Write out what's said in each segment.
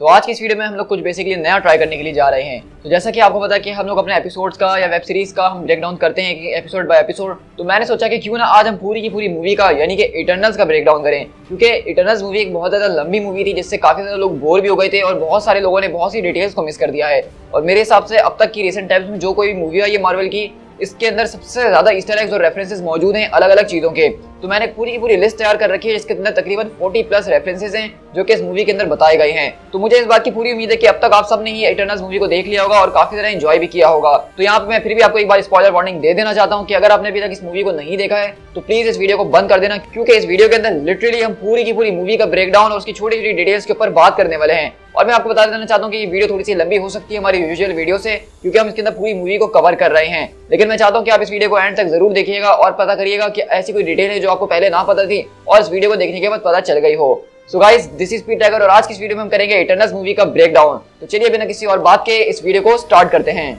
तो आज की इस वीडियो में हम लोग कुछ बेसिकली नया ट्राई करने के लिए जा रहे हैं। तो जैसा कि आपको पता है कि हम लोग अपने एपिसोड्स का या वेब सीरीज का हम ब्रेक डाउन करते हैं कि एपिसोड बाय एपिसोड। तो मैंने सोचा कि क्यों ना आज हम पूरी की पूरी मूवी का यानी कि इटर्नल्स का ब्रेक डाउन करें, क्योंकि इटर्नल्स मूवी एक बहुत ज्यादा लंबी मूवी थी जिससे काफी ज्यादा लोग बोर भी हो गए थे और बहुत सारे लोगों ने बहुत सी डिटेल्स को मिस कर दिया है। और मेरे हिसाब से अब तक की रिसेंट टाइम्स में जो कोई मूवी आई है मार्वल की, इसके अंदर सबसे ज्यादा ईस्टर एग्स और रेफरेंसेस मौजूद हैं अलग अलग चीजों के। तो मैंने पूरी की पूरी लिस्ट तैयार कर रखी है जिसके अंदर तकरीबन 40+ रेफरेंसेस हैं जो कि इस मूवी के अंदर बताए गए हैं। तो मुझे इस बात की पूरी उम्मीद है कि अब तक आप सबने ही इटर्नल्स मूवी को देख लिया होगा और काफी ज्यादा एंजॉय भी किया होगा। तो यहाँ पे मैं फिर भी आपको एक बार स्पॉइलर वार्निंग दे देना चाहता हूँ कि अगर आपने अभी तक इस मूवी को नहीं देखा है तो प्लीज इस वीडियो को बंद कर देना, क्योंकि इस वीडियो के अंदर लिटरली हम पूरी की पूरी मूवी का ब्रेकडाउन और उसकी छोटी छोटी डिटेल्स के ऊपर बात करने वाले हैं। और मैं आपको बता देना चाहता हूँ कि ये वीडियो थोड़ी सी लंबी हो सकती है हमारी यूजुअल वीडियो से, क्योंकि हम इसके अंदर पूरी मूवी को कवर कर रहे हैं। लेकिन मैं चाहता हूँ कि आप इस वीडियो को एंड तक जरूर देखिएगा और पता करिएगा कि ऐसी कोई डिटेल है जो आपको पहले ना पता थी और इस वीडियो को देखने के बाद पता चल गई हो। सो गाइस, दिस इज पीट टाइगर और आज की इस वीडियो में हम करेंगे इटर्नल्स मूवी का ब्रेकडाउन। तो चलिए बिना किसी और बात के इस वीडियो को स्टार्ट करते हैं।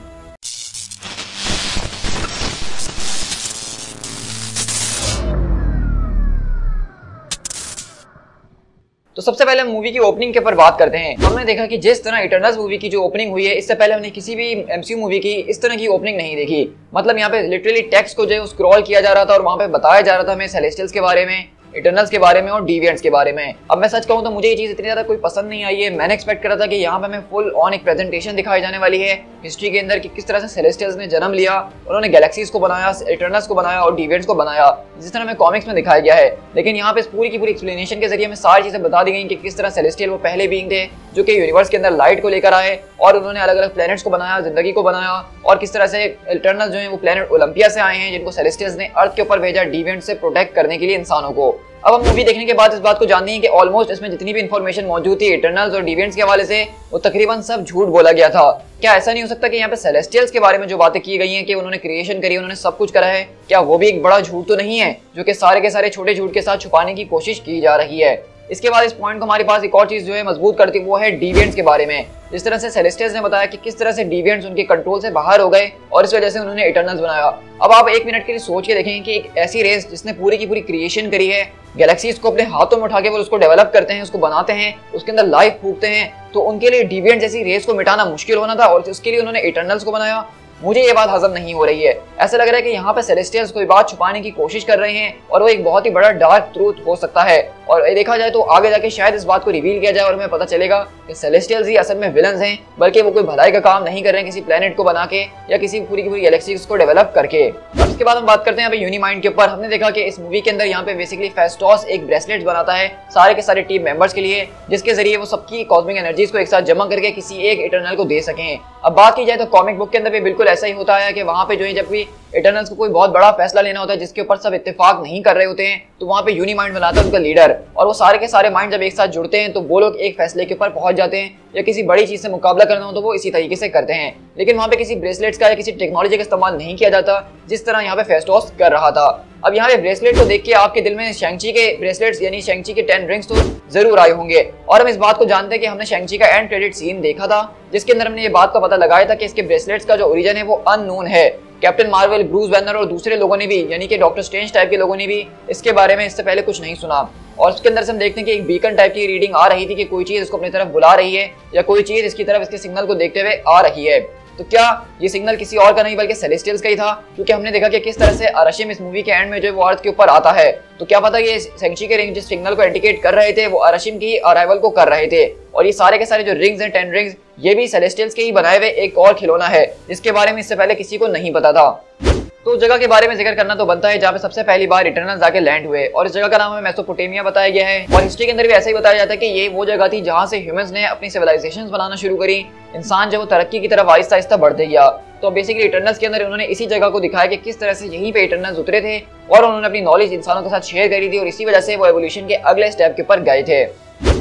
तो सबसे पहले हम मूवी की ओपनिंग के ऊपर बात करते हैं। हमने देखा कि जिस तरह इटर्नल्स मूवी की जो ओपनिंग हुई है, इससे पहले हमने किसी भी एमसीयू मूवी की इस तरह की ओपनिंग नहीं देखी। मतलब यहाँ पे लिटरली टेक्स्ट को जो है स्क्रॉल किया जा रहा था और वहां पे बताया जा रहा था हमें सेलेस्टियल्स के बारे में, इटर्नल्स के बारे में और डिविएंट्स के बारे में। अब मैं सच कहूं तो मुझे ये चीज इतनी ज्यादा कोई पसंद नहीं आई है। मैंने एक्सपेक्ट करा था कि यहाँ पे हमें फुल ऑन एक प्रेजेंटेशन दिखाई जाने वाली है हिस्ट्री के अंदर कि किस तरह से सेलेस्टियल्स ने जन्म लिया, उन्होंने गैलेक्सीज को बनाया, इटर्नल्स को बनाया और डिविएंट्स को बनाया, जिस तरह हमें कॉमिक्स में दिखाया गया है। लेकिन यहाँ पे पूरी की पूरी एक्सप्लेनेशन के जरिए हमें सारी चीजें बता दी गई कि किस तरह सेलेस्टियल वो पहले बीइंग थे जो कि यूनिवर्स के अंदर लाइट को लेकर आए और उन्होंने अलग अलग प्लैनेट्स को बनाया, जिंदगी को बनाया, और किस तरह से इटर्नल्स जो है वो प्लैनेट ओलंपिया से आए हैं जिनको सेलेस्टियल्स ने अर्थ के ऊपर भेजा डिविएंट्स से प्रोटेक्ट करने के लिए इंसानों को। अब हम मूवी देखने के बाद इस बात को जानते हैं कि ऑलमोस्ट इसमें जितनी भी इंफॉर्मेशन मौजूद थी इटर्नल्स और डिविएंट्स के हवाले से, वो तकरीबन सब झूठ बोला गया था। क्या ऐसा नहीं हो सकता कि यहाँ पे सेलेस्टियल्स के बारे में जो बातें की गई हैं कि उन्होंने क्रिएशन करी, उन्होंने सब कुछ करा है, क्या वो भी एक बड़ा झूठ तो नहीं है जो कि सारे के सारे छोटे झूठ के साथ छुपाने की कोशिश की जा रही है? इसके बाद इस पॉइंट को हमारे पास एक और चीज जो है मजबूत करती है, वो है डिविएंट्स के बारे में। जिस तरह से सेलेस्टियल्स ने बताया कि किस तरह से डिविएंट्स उनके कंट्रोल से बाहर हो गए और इस वजह से उन्होंने इटर्नल्स बनाया। अब आप एक मिनट के लिए सोच के देखेंगे कि एक ऐसी रेस जिसने पूरी की पूरी क्रिएशन करी है, गैलेक्सीज को अपने हाथों में उठा के वो उसको डेवलप करते हैं, उसको बनाते हैं, उसके अंदर लाइफ फूकते हैं, तो उनके लिए डिविएंट जैसी रेस को मिटाना मुश्किल होना था और उसके लिए उन्होंने इटर्नल्स को बनाया। मुझे ये बात हजम नहीं हो रही है। ऐसा लग रहा है कि यहाँ पे सेलेस्टियल्स कोई बात छुपाने की कोशिश कर रहे हैं और वो एक बहुत ही बड़ा डार्क ट्रूथ हो सकता है। और देखा जाए तो आगे जाके शायद इस बात को रिवील किया जाए और हमें पता चलेगा कि सेलेस्टियल्स ही असल में विलन्स हैं, बल्कि वो कोई भलाई का काम नहीं कर रहे हैं किसी प्लेनेट को बना के या किसी पूरी की पूरी गैलेक्सीज को डेवलप करके। उसके बाद हम बात करते हैं यूनिमाइंड के ऊपर। हमने देखा कि इस मूवी के अंदर यहाँ पे बेसिकली फेस्टोस एक ब्रेसलेट बनाता है सारे के सारे टीम मेंबर्स के लिए, जिसके जरिए वो सबकी कॉस्मिक एनर्जीज को एक साथ जमा करके किसी एक इटर्नल को दे सकें। अब बात की जाए तो कॉमिक बुक के अंदर भी बिल्कुल ऐसा ही होता है कि वहाँ पे जो है जब भी इटर्नल्स को कोई बहुत बड़ा फैसला लेना होता है जिसके ऊपर सब इत्तेफाक नहीं कर रहे होते हैं, तो वहाँ पे यूनिमाइंड बनाता है उनका लीडर, और वो सारे के सारे माइंड जब एक साथ जुड़ते हैं तो वो लोग एक फैसले के ऊपर पहुंच जाते हैं या किसी बड़ी चीज से मुकाबला करना हो तो वो इसी तरीके से करते हैं। लेकिन वहाँ पे किसी ब्रेसलेट्स का या किसी टेक्नोलॉजी का इस्तेमाल नहीं किया जाता जिस तरह यहाँ पे फेस्टोस कर रहा था। अब यहाँ पे ब्रेसलेट को देख के आपके दिल में शैंग-ची के ब्रेसलेट्स यानी शैंग-ची के 10 रिंग्स तो जरूर आए होंगे, और हम इस बात को जानते हैं कि हमने शैंग-ची का एंड क्रेडिट सीन देखा था जिसके अंदर हमने ये बात का पता लगाया था कि इसके ब्रेसलेट्स का जो ओरिजिन है वो अननोन है। कैप्टन मार्वल, ब्रूस बैनर और दूसरे लोगों ने भी यानी कि डॉक्टर स्ट्रेंज टाइप के लोगों ने भी इसके बारे में इससे पहले कुछ नहीं सुना। और उसके अंदर से हम देखते हैं कि एक बीकन टाइप की रीडिंग आ रही थी कि कोई चीज इसको अपनी तरफ बुला रही है या कोई चीज इसकी तरफ इसके सिग्नल को देखते हुए आ रही है। तो क्या ये सिग्नल किसी और का नहीं बल्कि सेलेस्टियल्स का ही था? क्योंकि हमने देखा कि किस तरह से अरशिम इस मूवी के एंड में जो वो अर्थ के ऊपर आता है, तो क्या पता ये शैंग-ची के रिंग जिस सिग्नल को इंडिकेट कर रहे थे वो अरशिम की अराइवल को कर रहे थे। और ये सारे के सारे जो रिंग्स हैं 10 रिंग्स, ये भी सेलेस्टियल्स के ही बनाए हुए एक और खिलौना है जिसके बारे में इससे पहले किसी को नहीं पता था। तो उस जगह के बारे में जिक्र करना तो बनता है जहाँ पे सबसे पहली बार इटर्नल्स जाके लैंड हुए, और इस जगह का नाम हमें मेसोपोटामिया बताया गया है। और हिस्ट्री के अंदर भी ऐसा ही बताया जाता है कि ये वो जगह थी जहाँ से ह्यूमंस ने अपनी सिविलाइजेशंस बनाना शुरू करी, इंसान जब वो तरक्की की तरफ आहिस्ता आहिस्ता बढ़ते गया। तो बेसिकली इटर्नल्स के अंदर उन्होंने इसी जगह को दिखाया कि किस तरह से यहीं पे इटर्नल्स उतरे थे और उन्होंने अपनी नॉलेज इंसानों के साथ शेयर करी थी और इसी वजह से वो एवोल्यूशन के अगले स्टेप के ऊपर गए थे।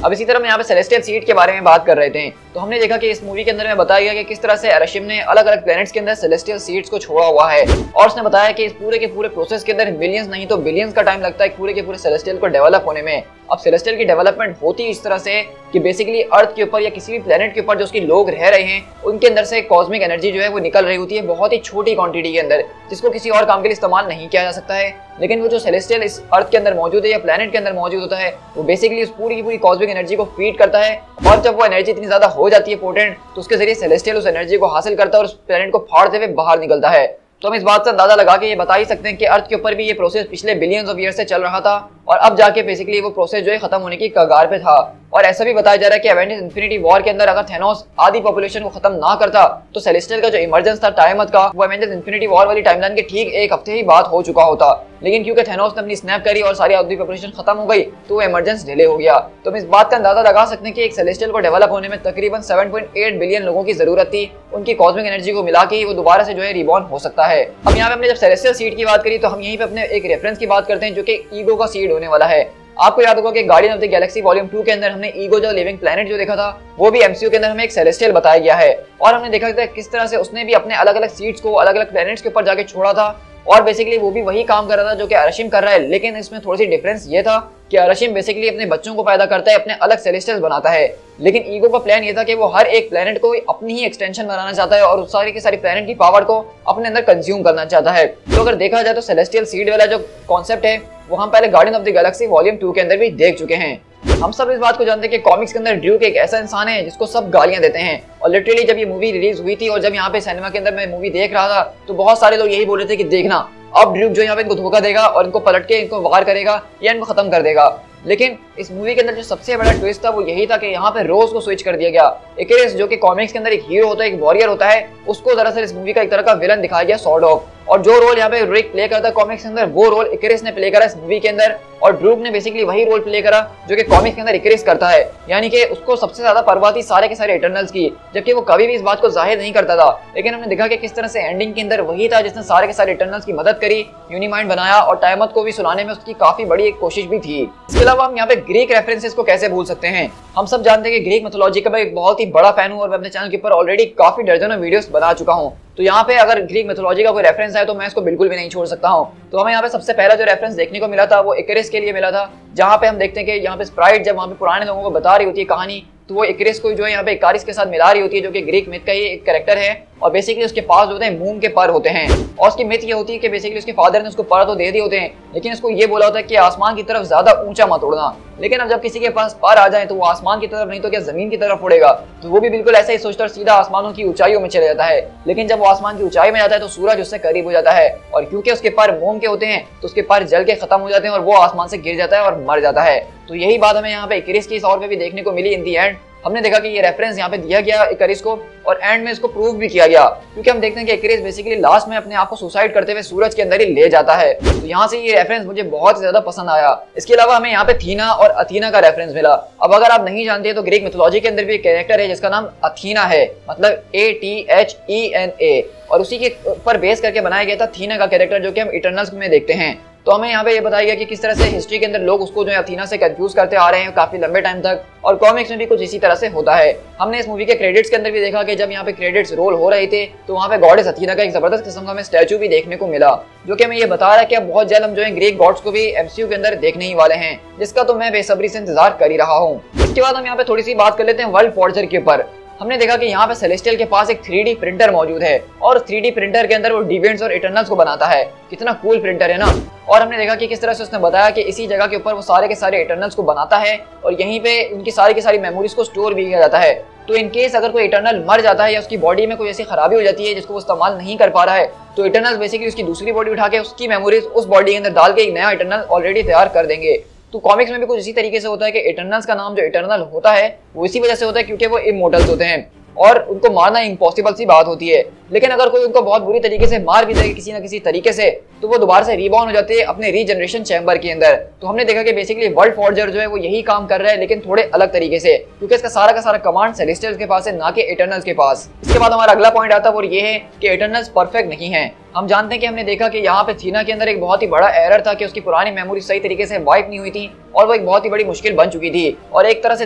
अब इसी तरह हम यहाँ पे सेलेस्टियल सीड के बारे में बात कर रहे थे, तो हमने देखा कि इस मूवी के अंदर में बताया गया कि किस तरह से अरशिम ने अलग अलग प्लैनेट्स के अंदर सेलेस्टियल सीड्स को छोड़ा हुआ है, और उसने बताया कि इस पूरे के पूरे प्रोसेस के अंदर मिलियंस नहीं तो बिलियंस का टाइम लगता है पूरे के पूरे सेलेस्टियल को डेवलप होने में। अब सेलेस्टियल की डेवलपमेंट होती इस तरह से कि बेसिकली अर्थ के ऊपर या किसी भी प्लेनेट के ऊपर जो उसके लोग रह रहे हैं उनके अंदर से कॉस्मिक एनर्जी जो है वो निकल रही होती है बहुत ही छोटी क्वांटिटी के अंदर, जिसको किसी और काम के लिए इस्तेमाल नहीं किया जा सकता है। लेकिन वो जो सेलेस्टियल इस अर्थ के अंदर मौजूद है या प्लेनेट के अंदर मौजूद होता है, वो बेसिकली उस पूरी की पूरी कॉस्मिक एनर्जी को फीड करता है। और जब वो एनर्जी इतनी ज्यादा हो जाती है पोटेंट, तो उसके जरिए सेलेस्टियल उस एनर्जी को हासिल करता है और उस प्लेनेट को फाड़ते हुए बाहर निकलता है। तो हम इस बात से अंदाजा लगा के ये बता ही सकते हैं कि अर्थ के ऊपर भी ये प्रोसेस पिछले बिलियंस ऑफ ईयर से चल रहा था और अब जाके बेसिकली वो प्रोसेस जो है खत्म होने की कगार पे था। और ऐसा भी बताया जा रहा है कि एवेंजर्स इन्फिनिटी वॉर के अंदर अगर थेनोस आधी पॉपुलेशन को खत्म ना करता, तो सेलेस्टियल का जो इमरजेंस था टाइमथ का, वो एवेंजर्स इन्फिनिटी वॉर वाली टाइमलाइन के ठीक एक हफ्ते ही बाद हो चुका होता। लेकिन क्योंकि थेनोस ने अपनी स्नैप करी और सारी आधी पॉपुलेशन खत्म हो गई, तो वो इमरजेंस डिले हो गया। तो हम इस बात का अंदाजा लगा सकते हैं कि एक सेलेस्टियल को डेवलप होने में तकरीबन 7.8 बिलियन लोगों की जरूरत थी। उनकी कॉस्मिक एनर्जी को मिला के वो दोबारा से जो है रिबॉर्न हो सकता है। अब यहाँ पे हमने जब सेलेस्टियल सीड की बात करी, तो हम यहीं पे अपने एक रेफरेंस की बात करते हैं जो कि ईगो का सीड होने वाला है। आपको याद होगा कि guardian of the Galaxy volume 2 के अंदर हमने ईगो जो लिविंग प्लेनेट जो देखा था, वो भी एमसीयू के अंदर हमें एक सेलेस्टियल बताया गया है। और हमने देखा था किस तरह से उसने भी अपने अलग अलग सीड्स को अलग अलग प्लेनेट्स के ऊपर जाके छोड़ा था और बेसिकली वो भी वही काम कर रहा था जो कि अरशिम कर रहा है। लेकिन इसमें थोड़ी सी डिफरेंस ये था कि अरशिम बेसिकली अपने बच्चों को पैदा करता है, अपने अलग सेलेस्टियल्स बनाता है, लेकिन ईगो का प्लान ये था कि वो हर एक प्लेनेट को अपनी ही एक्सटेंशन बनाना चाहता है और उस सारी की सारी प्लेनेट की पावर को अपने अंदर कंज्यूम करना चाहता है। तो अगर देखा जाए तो सेलेस्टियल सीड वाला जो कॉन्सेप्ट है वो हम पहले guardian of the Galaxy volume 2 के अंदर भी देख चुके हैं। हम सब इस बात को जानते हैं कि कॉमिक्स के अंदर ड्यूक एक ऐसा इंसान है जिसको सब गालियां देते हैं। और लिटरली जब ये मूवी रिलीज हुई थी और जब यहाँ पे सिनेमा के अंदर मैं मूवी देख रहा था, तो बहुत सारे लोग यही बोल रहे थे कि देखना अब ड्यूक जो यहाँ पे इनको धोखा देगा और इनको पलट के इनको वार करेगा या इनको खत्म कर देगा। लेकिन इस मूवी के अंदर जो सबसे बड़ा ट्विस्ट था वो यही था कि यहाँ पे रोज को स्विच कर दिया गया। इकरिस जो कि कॉमिक्स के अंदर एक हीरो होता है, एक वॉरियर होता है, उसको दरअसल इस मूवी का एक तरह का विलन दिखाया गया, सॉर्ड ऑफ। और जो रोल यहाँ पे रिक प्ले करता है कॉमिक्स के अंदर, वो रोल इकरिस ने प्ले करा इस मूवी के अंदर। और ड्रूक ने बेसिकली वही रोल प्ले करा जो कि कॉमिक्स के अंदर इकरिस करता है, यानी कि उसको सबसे ज्यादा परवाह थी सारे के सारे इटर्नल्स की, जबकि वो कभी भी इस बात को जाहिर नहीं करता था। लेकिन हमने देखा कि किस तरह से एंडिंग के अंदर वही था जिसने सारे के सारे इटर्नल्स की मदद करी, यूनिमाइंड बनाया और टाइमथ को भी सुलाने में उसकी काफी बड़ी एक कोशिश भी थी। इसके अलावा हम यहाँ पे ग्रीक रेफरेंसेस को कैसे भूल सकते हैं। हम सब जानते हैं कि ग्रीक मिथोलॉजी का मैं एक बहुत ही बड़ा फैन हूँ और मैं अपने चैनल के ऊपर ऑलरेडी काफी दर्जनों वीडियोस बना चुका हूँ। तो यहाँ पे अगर ग्रीक मिथोलॉजी का कोई रेफरेंस है तो मैं इसको बिल्कुल भी नहीं छोड़ सकता हूँ। तो हमें यहाँ पे सबसे पहला जो रेफरेंस देखने को मिला था वो इकरिस के लिए मिला था, जहाँ पे हम देखते हैं कि यहाँ पे स्प्राइट जब वहाँ पे पुराने लोगों को बता रही होती है कहानी, तो वो इकरिस को जो है यहाँ पे इकारिस के साथ मिला रही होती है, जो कि ग्रीक मिथ का ही एक कैरेक्टर है। और बेसिकली उसके पास होते हैं मून के पर होते हैं और उसकी मिथ ये होती है कि बेसिकली उसके फादर ने उसको पर तो दे दिए होते हैं, लेकिन उसको ये बोला होता है कि आसमान की तरफ ज्यादा ऊंचा मत उड़ना। लेकिन अब जब किसी के पास पर आ जाए तो वो आसमान की तरफ नहीं तो क्या जमीन की तरफ उड़ेगा, तो वो भी बिल्कुल ऐसा ही सोचता और सीधा आसमानों की ऊंचाइयों में चले जाता है। लेकिन जब वो आसमान की ऊंचाई में जाता है तो सूरज उससे करीब हो जाता है और क्योंकि उसके पर मोम के होते हैं तो उसके पर जल के खत्म हो जाते हैं और वो आसमान से गिर जाता है और मर जाता है। तो यही बात हमें यहाँ पे इकरिस की तौर पे भी देखने को मिली। इन दी एंड हमने देखा कि ये रेफरेंस यहाँ पे दिया गया इकरिस को और एंड में इसको प्रूव भी किया गया, क्योंकि हम देखते हैं कि इकरिस बेसिकली लास्ट में अपने आप को सुसाइड करते हुए सूरज के अंदर ही ले जाता है। तो यहाँ से ये रेफरेंस मुझे बहुत ज्यादा पसंद आया। इसके अलावा हमें यहाँ पे थीना और अथीना का रेफरेंस मिला। अब अगर आप नहीं जानते तो ग्रीक मिथोलॉजी के अंदर भी एक कैरेक्टर है जिसका नाम अथीना है, मतलब ATHENA, और उसी के ऊपर बेस करके बनाया गया था थीना का कैरेक्टर जो कि हम इटर्नल्स में देखते हैं। तो हमें यहाँ पे ये बताया गया कि किस तरह से हिस्ट्री के अंदर लोग उसको जो है अथीना से कंफ्यूज करते आ रहे हैं काफी लंबे टाइम तक, और कॉमिक्स में भी कुछ इसी तरह से होता है। हमने इस मूवी के क्रेडिट्स के अंदर भी देखा कि जब यहाँ पे क्रेडिट्स रोल हो रहे थे तो वहाँ पे गॉडेस अथीना का एक जबरदस्त किस्म का हमें स्टैचू भी देखने को मिला, जो कि हमें ये बता रहा है कि अब बहुत जल्द हम जो है ग्रीक गॉड्स को भी एमसीयू के अंदर देखने ही वाले हैं, जिसका तो मैं बेसब्री से इंतजार कर ही रहा हूँ। इसके बाद हम यहाँ पे थोड़ी सी बात कर लेते हैं वर्ल्ड फॉर्जर के ऊपर। हमने देखा कि यहाँ पे सेलेस्टियल के पास एक 3D प्रिंटर मौजूद है और 3D प्रिंटर के अंदर वो डिविएंट्स और इटर्नल्स को बनाता है। कितना कूल प्रिंटर है ना। और हमने देखा कि किस तरह से उसने बताया कि इसी जगह के ऊपर वो सारे के सारे इटर्नल्स को बनाता है और यहीं पे उनकी सारी की सारी मेमोरीज को स्टोर भी किया जाता है। तो इन केस अगर कोई इटर्नल मर जाता है या उसकी बॉडी में कोई ऐसी खराबी हो जाती है जिसको वो इस्तेमाल नहीं कर पा रहा है, तो इटर्नल्स बेसिकली उसकी दूसरी बॉडी उठा के उसकी मेमोरीज उस बॉडी के अंदर डाल के एक नया इटर्नल ऑलरेडी तैयार कर देंगे। तो कॉमिक्स में भी कुछ इसी तरीके से होता है कि इटर्नल्स का नाम जो इटर्नल होता है वो इसी वजह से होता है क्योंकि वो इमोर्टल्स होते हैं और उनको मारना इम्पॉसिबल सी बात होती है। लेकिन अगर कोई उनको बहुत बुरी तरीके से मार भी दे किसी ना किसी तरीके से, तो वो दोबारा से रीबॉर्न हो जाते हैं अपने रीजनरेशन चैम्बर के अंदर। तो हमने देखा कि बेसिकली वर्ल्ड फॉर्जर जो है वो यही काम कर रहा है, लेकिन थोड़े अलग तरीके से, क्योंकि इसका सारा का सारा कमांड सेलेस्टियल्स के पास है, ना कि इटर्नल्स के पास। इसके बाद हमारा अगला पॉइंट आता है और ये है कि इटर्नल्स परफेक्ट नहीं है। हम जानते हैं कि हमने देखा कि यहाँ पे थीना के अंदर एक बहुत ही बड़ा एरर था कि उसकी पुरानी मेमोरी सही तरीके से वाइप नहीं हुई थी और वो एक बहुत ही बड़ी मुश्किल बन चुकी थी, और एक तरह से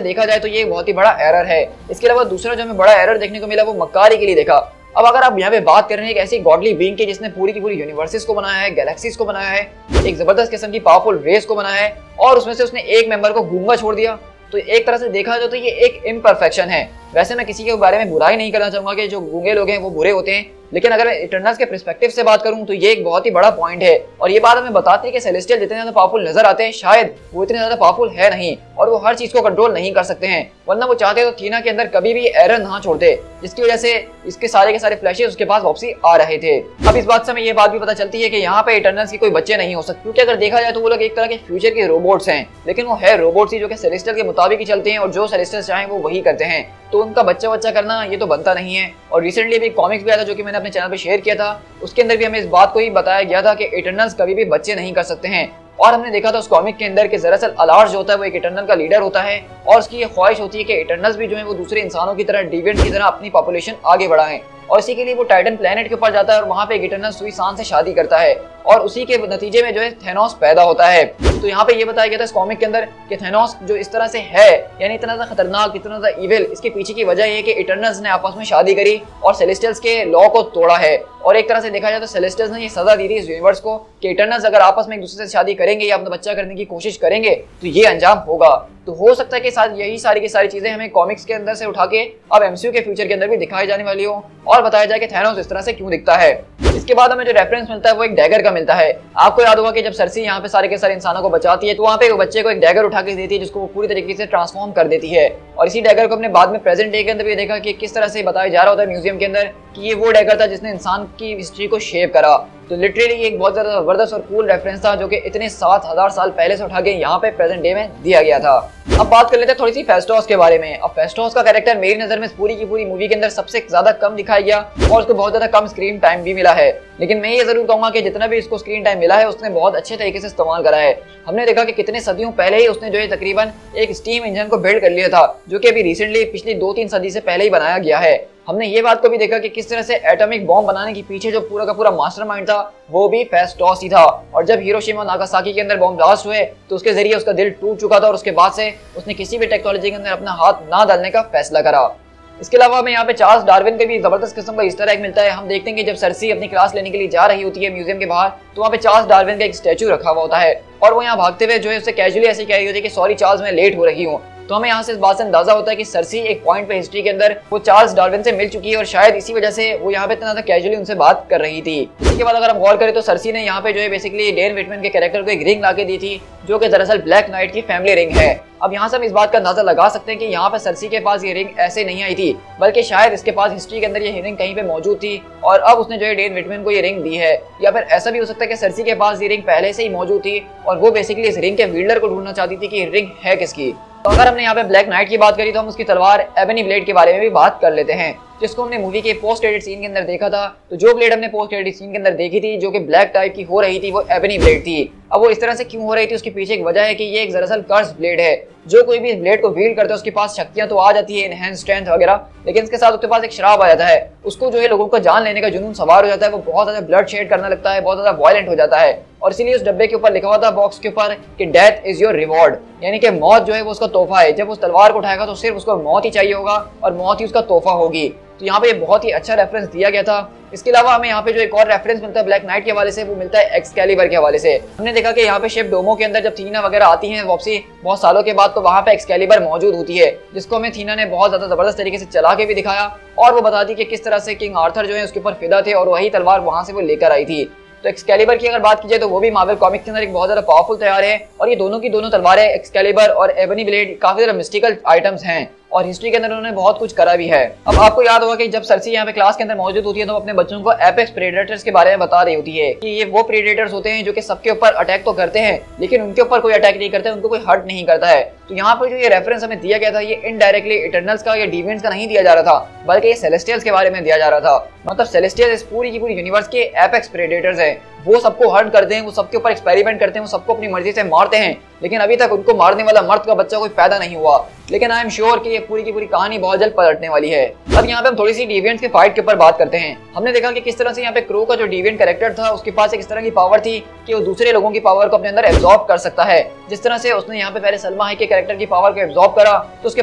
देखा जाए तो ये एक बहुत ही बड़ा एरर है। इसके अलावा दूसरा जो हमें बड़ा एरर देखने को मिला वो मक्कारी के लिए देखा। अब अगर आप यहाँ पे बात कर रहे हैं एक ऐसी गॉडली बीइंग की जिसने पूरी की पूरी यूनिवर्सेस को बनाया है, गैलेक्सीज को बनाया है, एक जबरदस्त किस्म की पावरफुल रेस को बनाया है, और उसमें से उसने एक मेंबर को गूंगा छोड़ दिया, तो एक तरह से देखा जाए तो ये एक इम्परफेक्शन है। वैसे मैं किसी के बारे में बुराई नहीं करना चाहूंगा कि जो गूंगे लोग हैं वो बुरे होते हैं, लेकिन अगर इटर्नल्स के पर्सपेक्टिव से बात करूं तो ये एक बहुत ही बड़ा पॉइंट है। और ये बात हमें बताते हैं कि सेलेस्टियल जितने ज्यादा पावरफुल नजर आते हैं, शायद वो इतने ज्यादा पावरफुल है नहीं और वो हर चीज को कंट्रोल नहीं कर सकते हैं, वरना वो चाहते तो थीना के अंदर कभी भी एरर ना छोड़ते, जिसकी वजह से इसके सारे के सारे फ्लैशेस उसके पास वापसी आ रहे थे। अब इस बात से हमें ये बात भी पता चलती है कि यहाँ पे इटर्नल्स की कोई बच्चे नहीं हो सकते, क्योंकि अगर देखा जाए तो वो लोग एक तरह के फ्यूचर के रोबोट्स हैं, लेकिन वो है रोबोट्स ही जो कि सेलेस्टियल के मुताबिक ही चलते हैं और जो सेलेस्टियल चाहें वो वही करते हैं, तो उनका बच्चा करना ये तो बनता नहीं है। और रिसेंटली अभी कॉमिक्स भी आया था जो कि मैंने अपने चैनल पे शेयर किया था, उसके अंदर भी हमें इस बात को ही बताया गया था कि इटर्नल्स कभी भी बच्चे नहीं कर सकते हैं। और हमने देखा था उस कॉमिक के अंदर कि दरअसल अलार्स जो होता है वो एक इटर्नल का लीडर होता है और उसकी ये ख्वाहिश होती है कि इटर्नल्स भी जो है वो दूसरे इंसानों की तरह, डिविएंट की तरह अपनी पॉपुलेशन आगे बढ़ाएं, और इसी के लिए वो टाइटन प्लेनेट के ऊपर जाता है और वहां पे एक इटर्नल सुई सांस से शादी करता है और उसी के नतीजे में जो है थेनोस पैदा होता है। तो यहाँ पे ये बताया गया था इस कॉमिक के अंदर कि थेनोस जो इस तरह से है, यानी इतना ज्यादा खतरनाक, इतना ज्यादा इविल, इसके पीछे की वजह ये कि इटर्नल्स ने आपस में शादी करी और सेलेस्टियल्स के लॉ को तोड़ा है। और एक तरह से देखा जाए तो सेलेस्टियल्स ने ये सजा दी थी इस यूनिवर्स को कि इटर्नल्स अगर आपस में एक दूसरे से शादी करेंगे या अपना बच्चा करने की कोशिश करेंगे तो ये अंजाम होगा। तो हो सकता है कि साथ यही सारी की सारी चीजें हमें कॉमिक्स के अंदर से उठा के अब एमसीयू के फ्यूचर के अंदर भी दिखाई जाने वाली हो और बताया जाए कि थैनोस इस तरह से क्यों दिखता है। इसके बाद हमें जो रेफरेंस मिलता है वो एक डैगर का मिलता है। आपको याद होगा कि जब सरसी यहाँ पे सारे के सारे इंसानों को बचाती है तो वहाँ पे वो बच्चे को एक डैगर उठा के देती है जिसको वो पूरी तरीके से ट्रांसफॉर्म कर देती है। और इसी डैगर को अपने बाद में प्रेजेंट डे के अंदर भी देखा कि किस तरह से बताया जा रहा होता है म्यूजियम के अंदर कि ये वो डैगर था जिसने इंसान की हिस्ट्री को शेप करा। तो लिटरली ये एक बहुत ज्यादा जबरदस्त और कूल रेफरेंस था जो कि इतने 7000 साल पहले से उठा के यहाँ पे प्रेजेंट डे में दिया गया था। अब बात कर लेते हैं थोड़ी सी फेस्टोस के बारे में। अब फेस्टोस का कैरेक्टर मेरी नजर में पूरी की पूरी मूवी के अंदर सबसे ज्यादा कम दिखाया गया और उसको बहुत ज्यादा कम स्क्रीन टाइम भी मिला है, लेकिन मैं ये जरूर कहूंगा कि जितना भी इसको स्क्रीन टाइम मिला है उसने बहुत अच्छे तरीके से इस्तेमाल करा है। हमने देखा कि कितने सदियों पहले ही उसने जो है तकरीबन एक स्टीम इंजन को बिल्ड कर लिया था जो कि अभी रिसेंटली पिछली 2-3 सदी से पहले ही बनाया गया है। हमने ये बात को भी देखा कि किस तरह से एटॉमिक बॉम्ब बनाने के पीछे जो पूरा का पूरा मास्टरमाइंड था वो भी फेस्टोस ही था। और जब हिरोशिमा और नागासाकी के अंदर बॉम्ब ब्लास्ट हुए तो उसके जरिए उसका दिल टूट चुका था और उसके बाद से उसने किसी भी टेक्नोलॉजी के अंदर अपना हाथ ना डालने का फैसला करा। इसके अलावा हमें यहाँ पे चार्ल्स डार्विन का भी जबरदस्त किस्म का ईस्टर एग मिलता है। हम देखते हैं कि जब सरसी अपनी क्लास लेने के लिए जा रही होती है म्यूजियम के बाहर तो वहाँ पे चार्ल्स डार्विन का एक स्टैचू रखा हुआ होता है और वो यहाँ भागते हुए जो है उससे कैजुअली ऐसे कह रही होती है कि सॉरी चार्ल्स मैं लेट हो रही हूँ। तो हमें यहाँ से इस बात से अंदाजा होता है कि सरसी एक पॉइंट पे हिस्ट्री के अंदर वो चार्ल्स डार्विन से मिल चुकी है और शायद इसी वजह से वो यहाँ पे इतना ज्यादा कैजुअली उनसे बात कर रही थी। इसके बाद अगर हम गौर करें तो सरसी ने यहाँ पे जो है बेसिकली डेन विटमैन के कैरेक्टर को एक रिंग लाके दी थी जो कि दरअसल ब्लैक नाइट की फैमिली रिंग है। अब यहाँ से हम इस बात का अंदाजा लगा सकते हैं कि यहाँ पे सरसी के पास ये रिंग ऐसे नहीं आई थी, बल्कि शायद इसके पास हिस्ट्री के अंदर ये रिंग कहीं पे मौजूद थी और अब उसने जो है डेन विटमैन को ये रिंग दी है। या फिर ऐसा भी हो सकता है कि सरसी के पास ये रिंग पहले से ही मौजूद थी और वो बेसिकली इस रिंग के विल्डर को ढूंढना चाहती थी कि रिंग है किसकी। तो अगर हमने यहाँ पे ब्लैक नाइट की बात करी तो हम उसकी तलवार एबनी ब्लेड के बारे में भी बात कर लेते हैं जिसको हमने मूवी के पोस्ट क्रेडिट सीन के अंदर देखा था। तो जो ब्लेड हमने पोस्ट क्रेडिट सीन के अंदर देखी थी जो कि ब्लैक टाइप की हो रही थी वो एबनी ब्लेड थी। अब वो इस तरह से क्यों हो रही थी उसके पीछे एक वजह है कि ये एक दरअसल कर्स ब्लेड है। जो कोई भी इस ब्लेड को व्हील करता है उसके पास शक्तियां तो आ जाती है, एनहेंस स्ट्रेंथ वगैरह, लेकिन इसके साथ उसके पास एक शराब आ जाता है। उसको जो है लोगों का जान लेने का जुनून सवार हो जाता है, वो बहुत ज्यादा ब्लड शेड करने लगता है, बहुत ज्यादा वायलेंट हो जाता है। और इसीलिए उस डब्बे के ऊपर लिखा हुआ था बॉक्स के ऊपर कि डेथ इज योर रिवॉर्ड, यानी कि मौत जो है वो उसका तोहफा है। जब उस तलवार को उठाएगा तो सिर्फ उसको मौत ही चाहिए होगा और मौत ही उसका तोहफा होगी। तो यहाँ पे बहुत ही अच्छा रेफरेंस दिया गया था। इसके अलावा हमें यहाँ पे जो एक और रेफरेंस मिलता है ब्लैक नाइट के हवाले से वो मिलता है एक्सकैलिबर के हवाले से। हमने देखा कि यहाँ पे शिप डोमो के अंदर जब थीना वगैरह आती हैं वापसी बहुत सालों के बाद तो वहाँ पे एक्सकैलिबर मौजूद होती है जिसको हमें थीना ने बहुत ज्यादा जबरदस्त तरीके से चला के भी दिखाया और वो बताती कि किस तरह से किंग आर्थर जो है उसके ऊपर फिदा थे और वही तलवार वहां से वो लेकर आई थी। तो एक्सकैलिबर की अगर बात की जाए तो वो भी मार्वल कॉमिक्स के अंदर एक बहुत ज्यादा पावरफुल तैयार है और ये दोनों की दोनों तलवारें एक्सकैलिबर और एबनी ब्लेड काफी ज्यादा मिस्टिकल आइटम्स हैं और हिस्ट्री के अंदर उन्होंने बहुत कुछ करा भी है। अब आपको याद होगा कि जब सरसी यहाँ पे क्लास के अंदर मौजूद होती है तो अपने बच्चों को एपेक्स प्रेडेटर्स के बारे में बता रही होती है कि ये वो प्रेडेटर्स होते हैं जो कि सबके ऊपर अटैक तो करते हैं लेकिन उनके ऊपर कोई अटैक नहीं करते, उनको कोई हर्ट नहीं करता है। तो यहाँ पर जो ये रेफरेंस हमें दिया गया था ये इनडायरेक्टली इटर्नल्स का या डिविएंट्स का नहीं दिया जा रहा था बल्कि ये सेलेस्टियल्स के बारे में दिया जा रहा था। मतलब सेलेस्टियल्स इस पूरी की पूरी यूनिवर्स के एपेक्स प्रेडेटर्स हैं, वो सबको हर्ट करते हैं, वो सबके ऊपर एक्सपेरिमेंट करते हैं, वो सबको अपनी मर्जी से मारते हैं, लेकिन अभी तक उनको मारने वाला मर्द का बच्चा कोई पैदा नहीं हुआ। लेकिन आई एम श्योर कि ये पूरी की पूरी कहानी बहुत जल्द पलटने वाली है। अब यहाँ पे हम थोड़ी सी डिविएंट्स के फाइट के ऊपर बात करते हैं। हमने देखा कि किस तरह से यहाँ पे क्रो का जो डिविएंट कैरेक्टर था उसके पास एक इस तरह की पावर थी कि वो दूसरे लोगों की पावर को अपने अंदर एब्जॉर्ब कर सकता है। जिस तरह से उसने यहाँ पे पहले सलमा हाइक के कैरेक्टर की पावर को एब्जॉर्ब करा तो उसके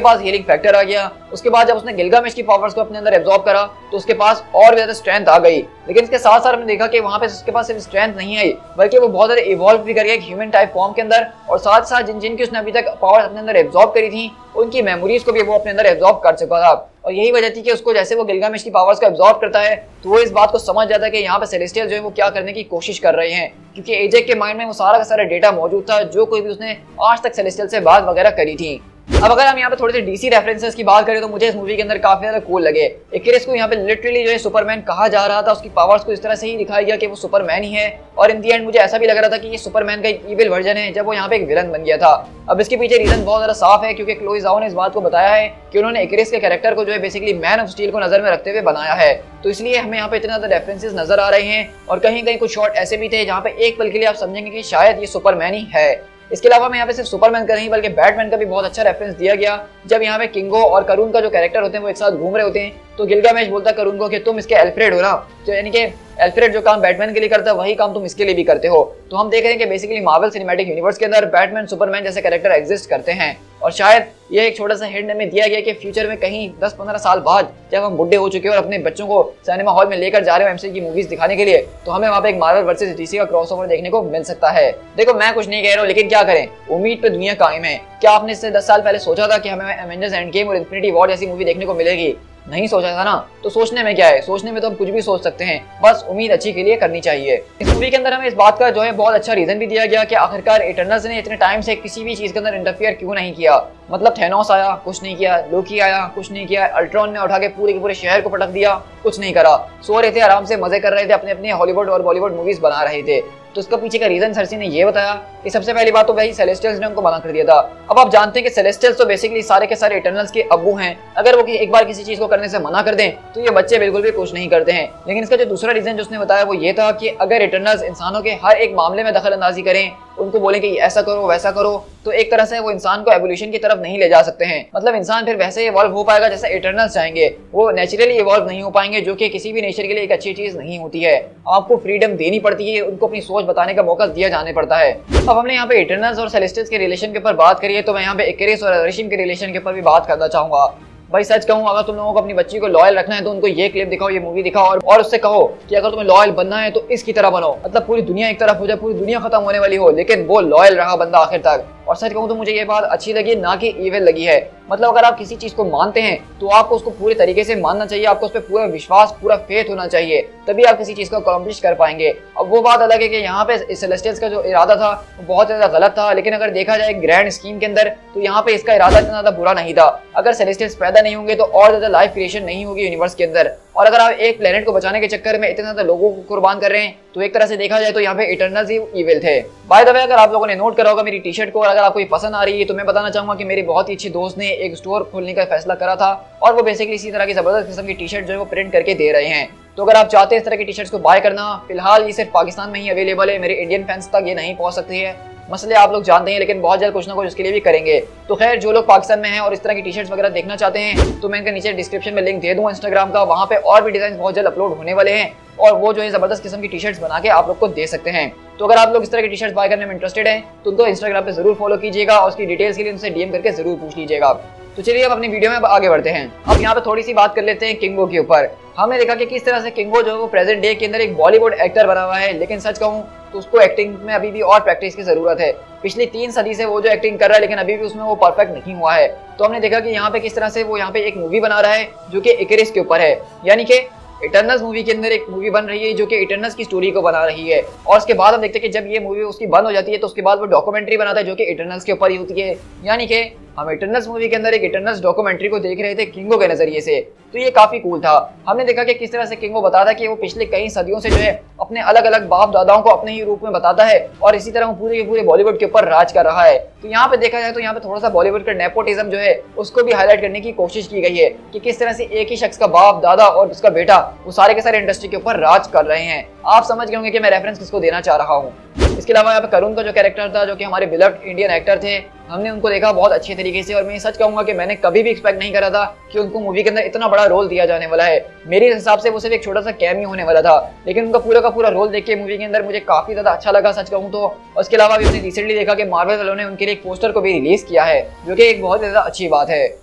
पास हीलिंग फैक्टर आ गया। उसके बाद जब उसने गिलगामेश की पावर्स को अपने अंदर एब्जॉर्ब करा तो उसके पास और ज्यादा स्ट्रेंथ आ गई। लेकिन इसके साथ साथ हमने देखा कि वहाँ पे उसके पास सिर्फ स्ट्रेंथ नहीं आई, बल्कि वो बहुत ज्यादा इवॉल्व भी कर गया एक ह्यूमन टाइप फॉर्म के अंदर, और साथ साथ जिनकी उसने अभी तक पावर अपने अंदर एब्जॉर्ब करी थी उनकी मेमोरीज को भी वो अपने अंदर एब्जॉर्ब कर चुका था। और यही वजह थी कि उसको जैसे वो गिलगामेश की पावर्स को एब्जॉर्ब करता है तो वो इस बात को समझ जाता है कि यहाँ पे सेलेस्टियल जो है वो क्या करने की कोशिश कर रहे हैं, क्योंकि एजेक के माइंड में वो सारा का सारा डेटा मौजूद था जो कोई भी उसने आज तक सेलेस्टियल से बात वगैरह करी थी। अब अगर हम यहाँ पे थोड़े से डीसी रेफरेंसेस की बात करें तो मुझे इस मूवी के अंदर काफी ज्यादा कूल लगे। इकरिस को यहाँ पे लिटरली जो है सुपरमैन कहा जा रहा था, उसकी पावर्स को इस तरह से ही दिखाया गया कि वो सुपरमैन ही है, और इन दी एंड मुझे ऐसा भी लग रहा था कि ये सुपरमैन का इविल वर्जन है जब वो यहाँ पे एक विलन बन गया था। अब इसके पीछे रीजन बहुत ज्यादा साफ है, क्योंकि क्लोई ज़ाओ ने इस बात को बताया है कि उन्होंने इकरिस के कैरेक्टर को जो है बेसिकली मैन ऑफ स्टील को नजर में रखते हुए बनाया है, तो इसलिए हमें यहाँ पे इतने ज्यादा रेफरेंसेस नजर आ रहे हैं, और कहीं कहीं कुछ शॉट ऐसे भी थे जहाँ पे एक पल के लिए आप समझेंगे कि शायद ये सुपरमैन ही है। इसके अलावा मैं यहाँ पे सिर्फ सुपरमैन का नहीं बल्कि बैटमैन का भी बहुत अच्छा रेफरेंस दिया गया। जब यहाँ पे किंगो और करून का जो कैरेक्टर होते हैं वो एक साथ घूम रहे होते हैं तो गिलगामेश बोलता है करून को कि तुम इसके एल्फ्रेड हो ना, तो यानी कि एल्फ्रेड जो काम बैटमैन के लिए करता है वही काम तुम इसके लिए भी करते हो। तो हम देख रहे हैं कि बेसिकली मार्वल सिनेमैटिक यूनिवर्स के अंदर बैटमैन सुपरमैन जैसे कैरेक्टर एग्जिस्ट करते हैं, और शायद ये एक छोटा सा हिंट हमें दिया गया कि फ्यूचर में कहीं 10-15 साल बाद जब हम बुढ़े हो चुके हैं और अपने बच्चों को सिनेमा हॉल में लेकर जा रहे हो एमसीयू की मूवीज दिखाने के लिए, तो हमें वहाँ पे एक मार्वल वर्सेस डीसी का क्रॉसओवर देखने को मिल सकता है। देखो मैं कुछ नहीं कह रहा हूँ, लेकिन क्या करें, उम्मीद पे दुनिया कायम है। क्या आपने इससे 10 साल पहले सोचा था कि हमें एवेंजर्स एंड गेम और इन्फिनिटी वॉर जैसी मूवी देखने को मिलेगी? नहीं सोचा था ना, तो सोचने में क्या है, सोचने में तो हम कुछ भी सोच सकते हैं, बस उम्मीद अच्छी के लिए करनी चाहिए। इस मूवी के अंदर हमें इस बात का जो है बहुत अच्छा रीजन भी दिया गया कि आखिरकार इटर्नल्स ने इतने टाइम से किसी भी चीज के अंदर इंटरफियर क्यों नहीं किया। मतलब थेनोस आया, कुछ नहीं किया, लोकी आया, कुछ नहीं किया, अल्ट्रॉन ने उठा के पूरे के पूरे शहर को पटक दिया, कुछ नहीं करा, सो रहे थे, आराम से मजे कर रहे थे, अपने अपने हॉलीवुड और बॉलीवुड मूवीज बना रहे थे। तो इसका पीछे का रीजन सरसी ने ये बताया कि सबसे पहली बात तो वही सेलेस्टियल्स ने उनको मना कर दिया था। अब आप जानते हैं कि सेलेस्टियल्स तो बेसिकली सारे के सारे इटर्नल्स के अब्बू हैं, अगर वो एक बार किसी चीज को करने से मना कर दें तो ये बच्चे बिल्कुल भी कुछ नहीं करते हैं। लेकिन इसका जो दूसरा रीजन जो उसने बताया वो ये था कि अगर इटर्नल्स इंसानों के हर एक मामले में दखल अंदाजी करें, उनको बोलें कि ऐसा करो वैसा करो, तो एक तरह से वो इंसान को एवोल्यूशन की तरफ नहीं ले जा सकते हैं। मतलब इंसान फिर वैसे इवॉल्व हो पाएगा जैसा इटर्नल्स चाहेंगे, वो नेचुरली इवॉल्व नहीं हो पाएंगे, जो कि किसी भी नेचर के लिए एक अच्छी चीज नहीं होती है। आपको फ्रीडम देनी पड़ती है, उनको अपनी सोच बताने का मौका दिया जाने पड़ता है। अब हमने यहाँ पे इटर्नल्स और सेलेस्टियल्स के रिलेशन के ऊपर बात करी है, तो मैं यहाँ पे इकरिस और अरिशिम के रिलेशन के ऊपर भी बात करना चाहूंगा। भाई सच कहूँ, अगर तुम लोगों को अपनी बच्ची को लॉयल रखना है तो उनको ये क्लिप दिखाओ, ये मूवी दिखाओ, और उससे कहो कि अगर तुम्हें लॉयल बनना है तो इसकी तरह बनो। मतलब पूरी दुनिया एक तरफ हो जाए, पूरी दुनिया खत्म होने वाली हो, लेकिन वो लॉयल रहा बंदा आखिर तक। और सच कहूँ तो मुझे ये बात अच्छी लगी, ना कि इविल लगी है। मतलब अगर आप किसी चीज को मानते हैं तो आपको उसको पूरे तरीके से मानना चाहिए, आपको उस पर पूरा विश्वास, पूरा फेथ होना चाहिए, तभी आप किसी चीज को अकॉम्प्लिश कर पाएंगे। अब वो बात अलग है कि यहाँ पे सेलेस्टियल्स का जो इरादा था वो बहुत ज्यादा गलत था, लेकिन अगर देखा जाए ग्रैंड स्कीम के अंदर तो यहाँ पे इसका इरादा इतना ज्यादा बुरा नहीं था। अगर सेलेस्टियल्स पैदा नहीं होंगे तो और ज्यादा लाइफ क्रिएशन नहीं होगी यूनिवर्स के अंदर, और अगर आप एक प्लेनेट को बचाने के चक्कर में इतने ज्यादा लोगों को कुर्बान कर रहे हैं तो एक तरह से देखा जाए तो यहाँ पे इटर्नल्स ही इविल थे। बाय द वे, अगर आप लोगों ने नोट करा होगा मेरी टी शर्ट को, और अगर आपको ये पसंद आ रही है तो मैं बताना चाहूंगा कि मेरी बहुत ही अच्छी दोस्त ने एक स्टोर खोलने का फैसला करा था, और वो बेसिकली इसी तरह की जबरदस्त किस्म की टी शर्ट जो है वो प्रिंट करके दे रहे हैं। तो अगर आप चाहते हैं इस तरह की टी शर्ट्स को बाय करना, फिलहाल ये सिर्फ पाकिस्तान में ही अवेलेबल है, मेरे इंडियन फैंस तक ये नहीं पहुंच सकती है, मसले आप लोग जानते हैं, लेकिन बहुत जल्द कुछ ना कुछ उसके लिए भी करेंगे। तो खैर, जो लोग पाकिस्तान में हैं और इस तरह की टी शर्ट्स वगैरह देखना चाहते हैं तो मैं इनके नीचे डिस्क्रिप्शन में लिंक दे दूंगा इंस्टाग्राम का, वहाँ पे और भी डिजाइन बहुत जल्द अपलोड होने वाले हैं, और वो जो है जबरदस्त किस्म की टी शर्ट्स बना के आप लोग को दे सकते हैं। तो अगर आप लोग इस तरह की टी शर्ट्स बाय करने में इंटरेस्टेड हैं तो उनको इंस्टाग्राम पे जरूर फॉलो कीजिएगा, और उसकी डिटेल्स के लिए उनसे डीएम करके जरूर पूछ लीजिएगा। तो चलिए अब अपनी वीडियो में आगे बढ़ते हैं। अब यहाँ पे थोड़ी सी बात कर लेते हैं किंगो के ऊपर। हमने देखा कि किस तरह से किंगो जो है वो प्रेजेंट डे के अंदर एक बॉलीवुड एक्टर बना हुआ है, लेकिन सच कहूँ तो उसको एक्टिंग में अभी भी और प्रैक्टिस की जरूरत है। पिछली 3 सदी से वो जो एक्टिंग कर रहा है, लेकिन अभी भी उसमें वो परफेक्ट नहीं हुआ है। तो हमने देखा कि यहाँ पे किस तरह से वो यहाँ पे एक मूवी बना रहा है जो कि इकरिस के ऊपर है, यानी कि इटर्नल्स मूवी के अंदर एक मूवी बन रही है जो कि इटर्नल्स की स्टोरी को बना रही है। और उसके बाद हम देखते हैं कि जब ये मूवी उसकी बंद हो जाती है तो उसके बाद वो डॉक्यूमेंट्री बनाता है जो कि इटर्नल्स के ऊपर ही होती है। यानी कि हम इटर्नल्स मूवी के अंदर एक इटर्नल्स डॉक्यूमेंट्री को देख रहे थे किंगो के नजरिए से, तो ये काफी कूल था। हमने देखा कि किस तरह से किंगो बताता है कि वो पिछले कई सदियों से जो है अपने अलग अलग बाप दादाओं को अपने ही रूप में बताता है, और इसी तरह वो पूरे के पूरे बॉलीवुड के ऊपर राज कर रहा है। तो यहाँ पे देखा जाए तो यहाँ पे थोड़ा सा बॉलीवुड का नेपोटिज्म जो है उसको भी हाईलाइट करने की कोशिश की गई है कि किस तरह से एक ही शख्स का बाप दादा और उसका बेटा वो सारे के सारे इंडस्ट्री के ऊपर राज कर रहे हैं। आप समझ गए होंगे कि मैं रेफरेंस किसको देना चाह रहा हूँ। इसके अलावा यहाँ पे करून का जो कैरेक्टर था, जो कि हमारे बिलव्ड इंडियन एक्टर थे, हमने उनको देखा बहुत अच्छे तरीके से, और मैं सच कहूंगा कि मैंने कभी भी एक्सपेक्ट नहीं करा था कि उनको मूवी के अंदर इतना बड़ा रोल दिया जाने वाला है। मेरे हिसाब से वो सिर्फ एक छोटा सा कैमियो होने वाला था, लेकिन उनका पूरा का पूरा रोल देख के मूवी के अंदर मुझे काफी ज्यादा अच्छा लगा सच कहूँ तो। उसके अलावा भी हमने रिसेंटली देखा कि मार्वल वालों ने उनके लिए एक पोस्टर को भी रिलीज किया है, जो कि एक बहुत ज्यादा अच्छी बात है।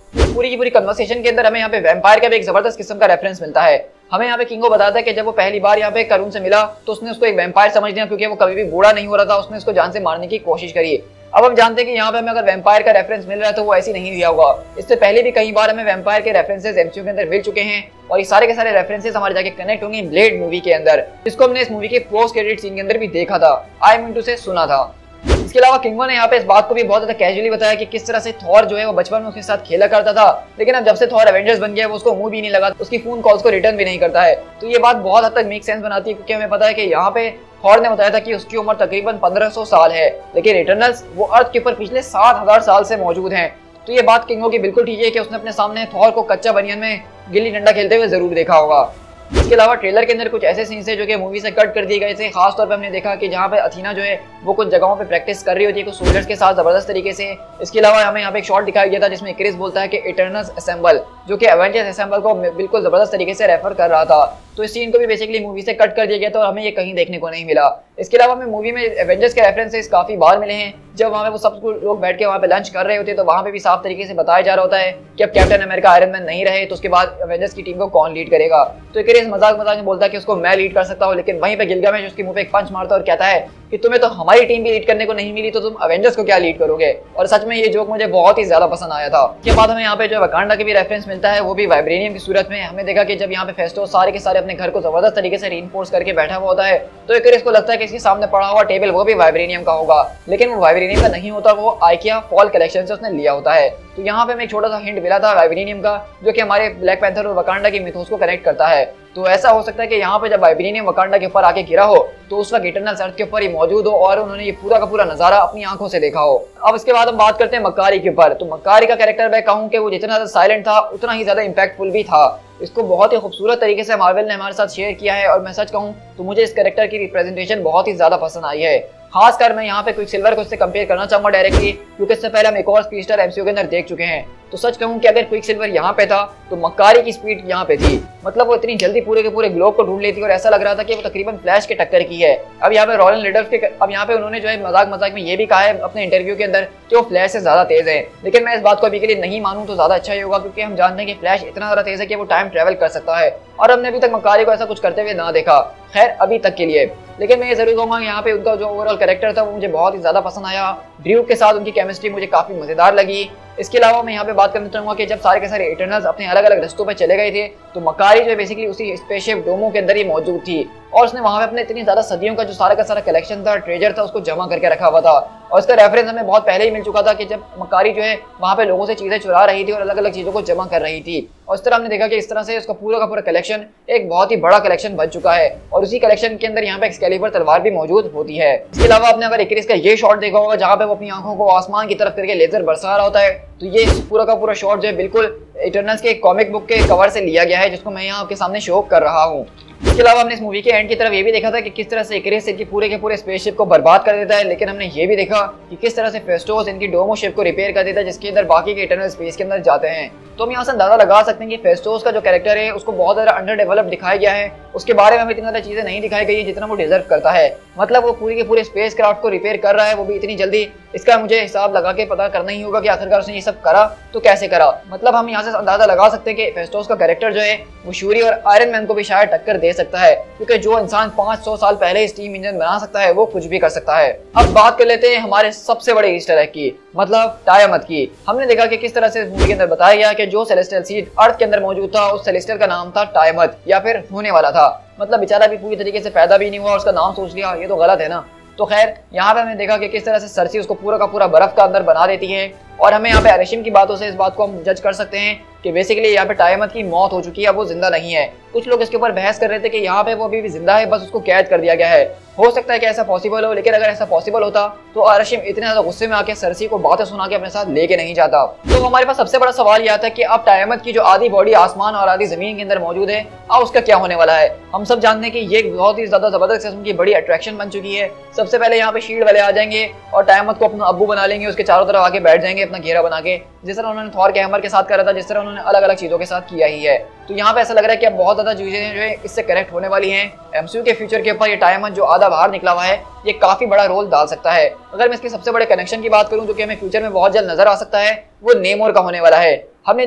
पूरी की पूरी कन्वर्सेशन के अंदर हमें यहाँ पे वैम्पायर का भी एक जबरदस्त किस्म का रेफरेंस मिलता है। हमें यहाँ पे किंगो बताता है कि जब वो पहली बार यहाँ पे करुण से मिला तो उसने उसको एक वैम्पायर समझ लिया, क्योंकि वो कभी भी बूढ़ा नहीं हो रहा था। उसने उसको जान से मारने की कोशिश करी। अब हम जानते हैं कि यहाँ पे हमें अगर वैम्पायर का रेफरेंस मिल रहा है तो वो ऐसे नहीं लिया होगा। इससे पहले भी कई बार हमें वैम्पायर के रेफरेंसेस एमसीयू के अंदर मिल चुके हैं, और ये सारे के सारे रेफरेंसेस हमारे जाके कनेक्ट होंगे ब्लेड मूवी के अंदर, जिसको हमने इस मूवी के पोस्ट क्रेडिट सीन के अंदर भी देखा था, आई मीन टू से सुना था। इसके अलावा किंगो ने यहाँ पे इस बात को भी बहुत ज्यादा कैजुअली बताया कि किस तरह से थॉर जो है वो बचपन में उसके साथ खेला करता था, लेकिन अब जब से थॉर एवेंजर्स बन गया है वो उसको मुंह भी नहीं लगा, उसकी फोन कॉल्स को रिटर्न भी नहीं करता है। तो ये बात बहुत हद तक मेक सेंस बनाती है, क्योंकि हमें पता है कि यहाँ पे थॉर ने बताया था कि उसकी उम्र तकरीबन 1500 साल है, लेकिन इटर्नल्स वो अर्थ के ऊपर पिछले 7000 साल से मौजूद हैं। तो ये बात किंगो की बिल्कुल ठीक है कि उसने अपने सामने थॉर को कच्चा बनियान में गिल्ली डंडा खेलते हुए जरूर देखा होगा। इसके अलावा ट्रेलर के अंदर कुछ ऐसे सीन्स है जो कि मूवी से कट कर दिए गए थे। खास तौर पे हमने देखा कि जहाँ पे अथीना जो है वो कुछ जगहों पे प्रैक्टिस कर रही होती है कुछ सोल्जर्स के साथ जबरदस्त तरीके से। इसके अलावा हमें यहाँ पे एक शॉट दिखाया गया था जिसमें क्रिस बोलता है कि इटर्नल्स असेंबल, जो कि एवेंजर्स असेंबल को बिल्कुल जबरदस्त तरीके से रेफर कर रहा था। तो इस सीन को भी बेसिकली मूवी से कट कर दिया गया था और हमें ये कहीं देखने को नहीं मिला। इसके अलावा हमें मूवी में एवेंजर्स के रेफरेंसेस काफी बार मिले हैं। जब वहाँ पे वो सब लोग बैठ के वहाँ पे लंच कर रहे होते हैं तो वहाँ पे भी साफ तरीके से बताया जा रहा होता है कि अब कैप्टन अमेरिका आयरन मैन नहीं रहे तो उसके बाद एवेंजर्स की टीम को कौन लीड करेगा। तो क्रिस मजाक में बोलता है कि उसको मैं लीड कर सकता हूँ, लेकिन वहीं पे गिलगामेश उसके मुंह पे एक पंच मारता है और कहता है कि तुम्हें तो हमारी टीम भी लीड करने को नहीं मिली तो तुम एवेंजर्स को क्या लीड करोगे। और सच में ये जोक मुझे बहुत ही ज्यादा पसंद आया था। इसके बाद हमें यहाँ पे जो वकांडा के भी रेफरेंस मिलता है वो भी वाइब्रेनियम की सूरत में। हमने देखा कि जब यहाँ पे फेस्टोस सारे के सारे अपने घर को जबरदस्त तरीके से रीइंफोर्स करके बैठा हुआ होता है तो क्रिस को लगता है कि इसके सामने पड़ा हुआ टेबल वो भी वाइब्रेनियम का होगा, लेकिन वो वाइब्रेनियम का नहीं होता, वो आइकिया फॉल कलेक्शन से उसने लिया होता है। तो यहाँ पे हमें एक छोटा सा हिंट मिला था वाइब्रेनियम का, जो कि हमारे ब्लैक पैंथर और वकांडा की मिथोस को कनेक्ट करता है। तो ऐसा हो सकता है कि यहाँ पे जब वाइब्रेनियम वकांडा के ऊपर आके गिरा हो तो उस वक्त इटर्नल्स अर्थ के ऊपर ही मौजूद हो और उन्होंने ये पूरा का पूरा नजारा अपनी आंखों से देखा हो। अब इसके बाद हम बात करते हैं मक्कारी के ऊपर। तो मक्कारी का कैरेक्टर मैं कहूँ कि वो जितना ज्यादा साइलेंट था उतना ही ज्यादा इम्पैक्टफुल भी था। इसको बहुत ही खूबसूरत तरीके से मार्वल ने हमारे साथ शेयर किया है और मैं सच कहूँ तो मुझे इस कैरेक्टर की रिप्रेजेंटेशन बहुत ही ज्यादा पसंद आई है। खासकर मैं यहाँ पे क्विकसिल्वर को इससे कंपेयर करना चाहूंगा डायरेक्टली, क्योंकि इससे पहले हम एक और स्पीडस्टर एमसीयू के अंदर देख चुके हैं। तो सच कहूँ कि अगर क्विकसिल्वर यहाँ पे था तो मक्कारी की स्पीड यहाँ पे थी, मतलब वो इतनी जल्दी पूरे के पूरे ग्लोब को ढूंढ लेती और ऐसा लग रहा था कि वो तकरीबन फ्लैश के टक्कर की है। अब यहाँ पे रॉयल लीडर्स के अब यहाँ पे उन्होंने जो है मजाक में ये भी कहा है अपने इंटरव्यू के अंदर कि वो फ्लैश से ज्यादा तेज है, लेकिन मैं इस बात को अभी के लिए नहीं मानूं तो ज्यादा अच्छा ही होगा, क्योंकि हम जानते हैं कि फ्लैश इतना ज्यादा तेज है कि वो टाइम ट्रेवल कर सकता है और हमने अभी तक मक्कारी को ऐसा कुछ करते हुए ना देखा, खैर अभी तक के लिए। लेकिन मैं ये जरूर कहूंगा यहाँ पे उनका जो ओवरऑल कैरेक्टर था वो मुझे बहुत ही ज्यादा पसंद आया। ड्रू के साथ उनकी केमिस्ट्री मुझे काफी मजेदार लगी। इसके अलावा मैं यहाँ पे बात करना चाहूंगा कि जब सारे के सारे इटर्नल्स अपने अलग अलग रस्तों पे चले गए थे तो मक्कारी जो है बेसिकली उसी स्पेसशिप डोमो के अंदर ही मौजूद थी और उसने वहां पे अपने इतनी ज्यादा सदियों का जो सारा का सारा कलेक्शन था, ट्रेजर था, उसको जमा करके रखा हुआ था। और इसका रेफरेंस हमें बहुत पहले ही मिल चुका था कि जब मक्कारी जो है वहां पे लोगों से चीजें चुरा रही थी और अलग अलग चीजों को जमा कर रही थी। और इस तरह हमने देखा कि इस तरह से उसका पूरा का पूरा कलेक्शन एक बहुत ही बड़ा कलेक्शन बन चुका है और उसी कलेक्शन के अंदर यहाँ पे एक्सकैलिबर तलवार भी मौजूद होती है। इसके अलावा आपने अगर इक्रिस का ये शॉट देखा होगा जहाँ पे वो अपनी आंखों को आसमान की तरफ करके लेजर बरसा रहा होता है, तो ये पूरा का पूरा शॉट जो है बिल्कुल इटर्नल्स के कॉमिक बुक के कवर से लिया गया है, जिसको मैं यहाँ आपके सामने शो कर रहा हूँ। इसके अलावा हमने इस मूवी के एंड की तरफ ये भी देखा था कि किस तरह से इक्रिस इनकी पूरे के पूरे स्पेसशिप को बर्बाद कर देता है, लेकिन हमने ये भी देखा कि किस तरह से फेस्टोस इनकी डोमो शिप को रिपेयर कर देता है, जिसके अंदर बाकी के इटर्नल स्पेस के अंदर जाते हैं। तो हम यहाँ से अंदाजा लगा सकते हैं कि फेस्टोस का जो कैरेक्टर है उसको बहुत ज्यादा अंडर डेवलप दिखाया गया है, उसके बारे में हमें इतनी ज्यादा चीजें नहीं दिखाई गई है जितना वो डिजर्व करता है। मतलब वो पूरी के पूरे स्पेस क्राफ्ट को रिपेयर कर रहा है, वो भी इतनी जल्दी। इसका मुझे हिसाब लगा के पता करना ही होगा कि आखिरकार उसने ये सब करा तो कैसे करा। मतलब हम यहाँ से अंदाजा लगा सकते हैं कि फेस्टोस का कैरेक्टर जो है वो शूरी और आयरन मैन को भी शायद टक्कर दे सकता है, क्योंकि जो इंसान 500 साल पहले स्टीम इंजन बना सकता है वो कुछ भी कर सकता है। अब बात कर लेते हैं हमारे सबसे बड़े ईस्टर एग की, मतलब टायमत की। हमने देखा कि किस तरह से मूवी के अंदर बताया गया कि जो सेलेस्टियल सीड अर्थ के अंदर मौजूद था उस सेलेस्टियल का नाम था टायमत, या फिर होने वाला था। मतलब बेचारा भी पूरी तरीके से पैदा भी नहीं हुआ और उसका नाम सोच लिया, ये तो गलत है ना। तो खैर यहाँ पे हमने देखा कि किस तरह से सरसी उसको पूरा का पूरा बर्फ का अंदर बना देती है और हमें यहाँ पे अरेशिम की बातों से इस बात को हम जज कर सकते हैं कि बेसिकली यहाँ पे टायमत की मौत हो चुकी है, अब वो जिंदा नहीं है। कुछ लोग इसके ऊपर बहस कर रहे थे कि यहाँ पे वो अभी भी जिंदा है, बस उसको कैद कर दिया गया है। हो सकता है कि ऐसा पॉसिबल हो, लेकिन अगर ऐसा पॉसिबल होता तो अरशिम इतने ज्यादा गुस्से में आके सरसी को बातें सुना के अपने साथ लेके नहीं जाता। तो हमारे पास सबसे बड़ा सवाल यह आता है कि अब टाइमत की जो आधी बॉडी आसमान और आधी जमीन के अंदर मौजूद है, अब उसका क्या होने वाला है। हम सब जानते हैं कि ये बहुत ही ज्यादा जबरदस्त किस्म की बड़ी अट्रैक्शन बन चुकी है। सबसे पहले यहाँ पे शील्ड वाले आ जाएंगे और टाइमत को अपना अब्बू बना लेंगे, उसके चारों तरफ आके बैठ जाएंगे अपना घेरा बना के, जिस तरह उन्होंने थॉर के हैमर के साथ करा था, जिस तरह उन्होंने अलग अलग चीजों के साथ किया ही है। तो यहाँ पे ऐसा लग रहा है कि अब बहुत ज्यादा चीजें जो है इससे करेक्ट होने वाली हैं। एमसीयू के फ्यूचर के ऊपर ये टाइमत जो आधा बाहर निकला हुआ है ये काफी बड़ा रोल डाल सकता है। अगर मैं इसके सबसे बड़े कनेक्शन की बात करूं जो कि हमें फ्यूचर में बहुत जल्द नजर आ सकता है, वो नेमोर का होने वाला है। हमने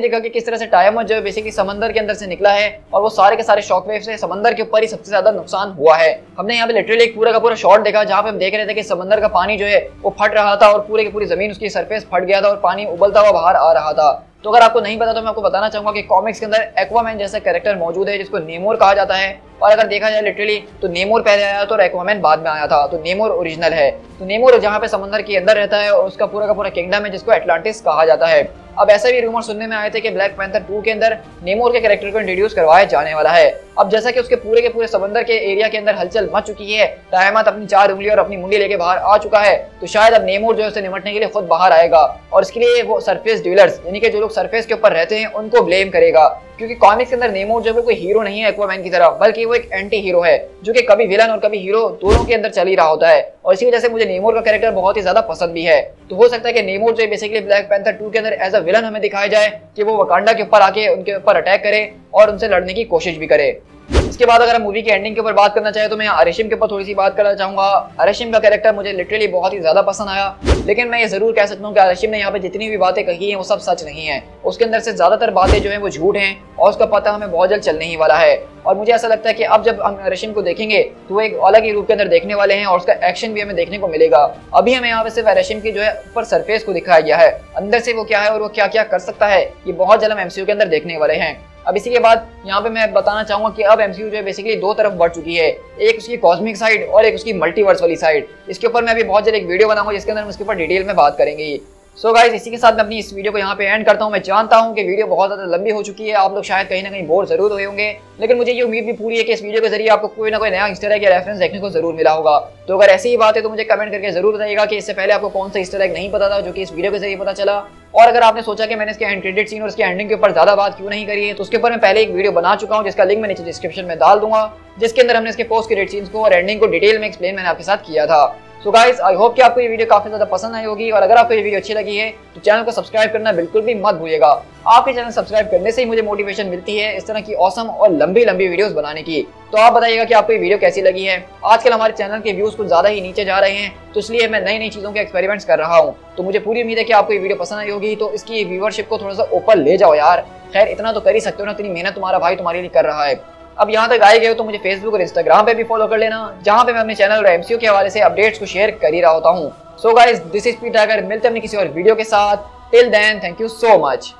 देखा कि किस तरह से टाइमत जो है बेसिकली समंदर के अंदर से निकला है और वो सारे के सारे शॉकवेव से समंदर के ऊपर ही सबसे ज्यादा नुकसान हुआ है। हमने यहाँ पे लिटरली एक पूरा का पूरा शॉट देखा जहाँ पे हम देख रहे थे कि समंदर का पानी जो है वो फट रहा था और पूरे की पूरी जमीन उसकी सरफेस फट गया था और पानी उबलता हुआ बाहर आ रहा था। तो अगर आपको नहीं पता तो मैं आपको बताना चाहूंगा कि कॉमिक्स के अंदर एक्वामैन जैसा कैरेक्टर मौजूद है जिसको नेमोर कहा जाता है। और अगर देखा जाए लिटरली तो नेमोर पहले आया था और एक्वामैन बाद में आया था, तो नेमोर ओरिजिनल है। तो नेमोर जहाँ पे समंदर के अंदर रहता है और उसका पूरा का पूरा किंगडम है जिसको एटलांटिस कहा जाता है। अब ऐसे भी रूमर सुनने में आए थे कि ब्लैक पैंथर 2 के अंदर नेमोर के कैरेक्टर को इंट्रोड्यूस करवाया जाने वाला है। अब जैसा कि उसके पूरे के पूरे समंदर के एरिया के अंदर हलचल मच चुकी है, टाइमत अपनी 4 उंगली और अपनी मुंडी लेके बाहर आ चुका है, तो शायद अब नेमोर जो है उसे निपटने के लिए खुद बाहर आएगा और इसके लिए वो सरफेस डीलर्स यानी कि जो लोग सरफेस के ऊपर रहते हैं उनको ब्लेम करेगा। क्योंकि कॉमिक्स के अंदर नेमोर जो है वो कोई हीरो नहीं है एक्वामैन की तरह, बल्कि वो एक एंटी हीरो है जो कि कभी विलन और कभी हीरो दोनों के अंदर चल ही रहा होता है। और इसी वजह से मुझे नेमोर का कैरेक्टर बहुत ही ज्यादा पसंद भी है। तो हो सकता है कि नेमोर जो बेसिकली ब्लैक पैंथर 2 के अंदर एज अ विलन हमें दिखाया जाए कि वो वकांडा के ऊपर आके उनके ऊपर अटैक करे और उनसे लड़ने की कोशिश भी करे। इसके बाद अगर हम मूवी की एंडिंग के ऊपर बात करना चाहे तो मैं अरशिम के ऊपर थोड़ी सी बात करना चाहूंगा। अरशिम का कैरेक्टर मुझे लिटरली बहुत ही ज्यादा पसंद आया, लेकिन मैं ये जरूर कह सकता हूँ कि अरशिम ने यहाँ पे जितनी भी बातें कही हैं वो सब सच नहीं है। उसके अंदर से ज्यादातर बातें जो है वो झूठ हैं और उसका पता हमें बहुत जल्द चलने ही वाला है। और मुझे ऐसा लगता है कि अब जब हम अरशिम को देखेंगे तो वो एक अलग ही रूप के अंदर देखने वाले हैं और उसका एक्शन भी हमें देखने को मिलेगा। अभी हमें यहाँ पे सिर्फ अरशिम की जो है ऊपर सरफेस को दिखाया गया है, अंदर से वो क्या है और वो क्या क्या कर सकता है ये बहुत जल्द हम एमसीयू के अंदर देखने वाले हैं। अब इसी के बाद यहाँ पे मैं बताना चाहूंगा कि अब एमसीयू जो है बेसिकली 2 तरफ बढ़ चुकी है, एक उसकी कॉस्मिक साइड और एक उसकी मल्टीवर्स वाली साइड। इसके ऊपर मैं अभी बहुत जल्द एक वीडियो बनाऊंगा जिसके अंदर हम इसके ऊपर डिटेल में बात करेंगे। सो गाइस इसी के साथ मैं अपनी इस वीडियो को यहाँ पे एंड करता हूँ। मैं जानता हूँ कि वीडियो बहुत ज़्यादा लंबी हो चुकी है, आप लोग शायद कहीं ना कहीं बोर जरूर हुए होंगे, लेकिन मुझे ये उम्मीद भी पूरी है कि इस वीडियो के जरिए आपको कोई ना कोई नया ईस्टर एग या रेफरेंस देखने को जरूर मिला होगा। तो अगर ऐसी ही बात है तो मुझे कमेंट करके जरूर बताइएगा कि इससे पहले आपको कौन सा ईस्टर एग नहीं पता था जो कि इस वीडियो के जरिए पता चला। और अगर आपने सोचा कि मैंने इसके एंड क्रेडिट सीन और इसके एंडिंग के ऊपर ज्यादा बात क्यों नहीं करी है, तो उसके ऊपर मैं पहले एक वीडियो बना चुका हूँ जिसका लिंक मैं नीचे डिस्क्रिप्शन में डाल दूंगा, जिसके अंदर हमने इसके पोस्ट क्रेडिट सीन्स को और एंडिंग को डिटेल में एक्सप्लेन मैंने आपके साथ किया था। सो गाइस आई होप कि आपको ये वीडियो काफी ज्यादा पसंद आई होगी, और अगर आपको ये वीडियो अच्छी लगी है तो चैनल को सब्सक्राइब करना बिल्कुल भी मत भूलिएगा। आपके चैनल सब्सक्राइब करने से ही मुझे मोटिवेशन मिलती है इस तरह की ऑसम और लंबी लंबी वीडियोस बनाने की। तो आप बताइएगा कि आपको ये वीडियो कैसी लगी है। आजकल हमारे चैनल के व्यूज कुछ ज्यादा ही नीचे जा रहे हैं, तो इसलिए मैं नई नई चीजों के एक्सपेरिमेंट्स कर रहा हूँ। तो मुझे पूरी उम्मीद है कि आपको ये वीडियो पसंद आई होगी, तो इसकी व्यूअरशिप को थोड़ा सा ऊपर ले जाओ यार। खैर इतना तो कर ही सकते हो ना, इतनी मेहनत तुम्हारा भाई तुम्हारे लिए कर रहा है। अब यहाँ तक आए गए हो तो मुझे फेसबुक और इंस्टाग्राम पे भी फॉलो कर लेना, जहाँ पे मैं अपने चैनल और एमसीयू के हवाले से अपडेट्स को शेयर कर ही रहा होता हूँ। So guys this is P Tiger, मिलते हैं अपने किसी और वीडियो के साथ। Till then thank you so much.